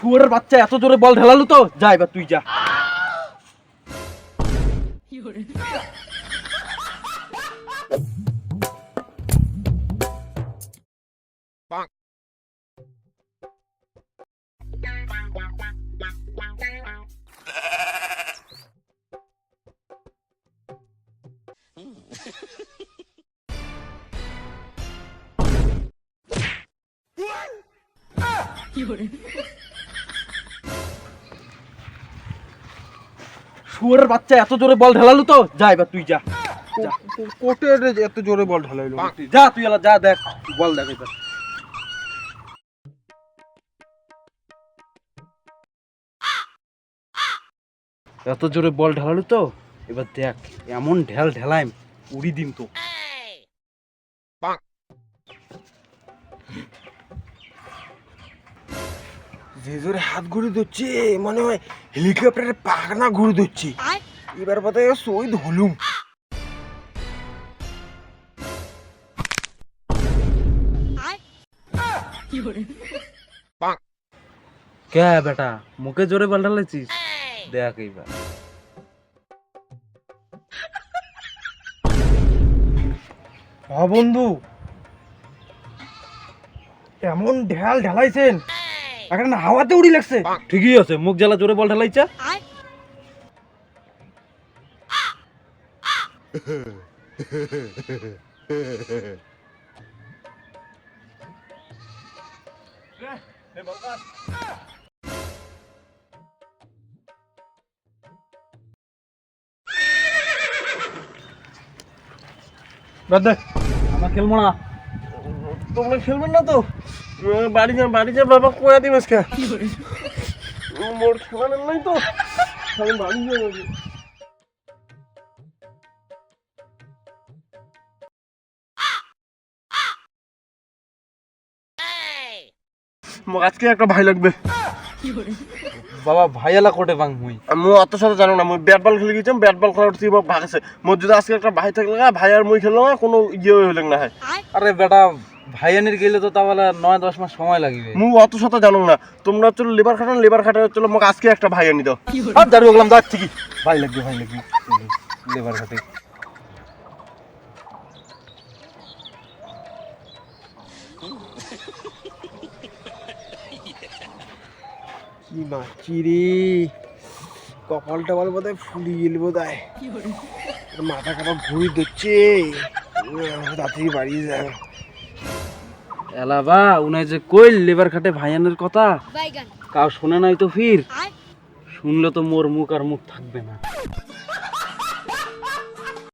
শুয়োরের বাচ্চা এত জোরে বল ঢালালো তো, যা এবার তুই যা। শুয়োরের বাচ্চা এত জোরে বল ঢালালো তো, যা এবার তুই যা। কোটে এত জোরে বল ঢালাইলো? যা তুই এলা যা, দেখ বল দেখ এবার। এত জোরে বল ঢালালো তো, এবার দেখ এমন ঢেল ঢেলাইম উড়ি দিন তো। যে জোরে হাত ঘুরে দিচ্ছে মনে হয় হেলিকপ্টারের পাখনা ঘুরে দিচ্ছে। এবার বোধহয় শহীদ হলুম। কে বেটা মুখে জোরে বল ঢালাইছিস, দেখ এইবার। হ্যাঁ বন্ধু, এমন ঢেল ঢেলাইছেন এখন হাওয়াতে উড়ি লাগছে। ঠিকই আছে, মুখ জ্বালা জোরে বল ঢালাইছা। আমরা খেলবো না। তোমরা খেলবেন না তো? বাড়ি যা বাবা কোয়া দিবে আজকে। মোর খেলানোর নাই তো, আমি বাড়ি যাবো। আজকে একটা ভাই লাগবে বাবা ভাইয়ালা কোটে বাং মুই। আমি অত সাথে জানো না, মুই ব্যাট বল খেলে গেছিলাম, ব্যাট বল খেলা উঠছি ভাগছে। মোর যদি আজকে একটা ভাই থাকলে ভাই আর মুই খেললো না, কোনো ইয়ে হইলে না হয়। আরে বেটা ভাইয়ানির গেলে তো তাহলে 9-10 মাস সময় লাগবে। মুই অত সাথে জানো না, তোমরা চলো লেবার খাটান চলো, মোক আজকে একটা ভাই আনি দাও। আর দাঁড়িয়ে গেলাম যাচ্ছি কি, ভাই লাগবে লেবার খাটে। কি বাচ্চি রে, কপাল টপাল বোধ হয় ফুলি গেল বোধ হয়, মাথা খারাপ ঘুরি দিচ্ছে। তাড়াতাড়ি বাড়ি যাবে। এলাবা উনাই যে কইল লেবার খাটে ভাইয়ানের কথা, কাউ শুনে নাই তো ফির শুনলে তো মোর মুখ আর মুখ থাকবে না।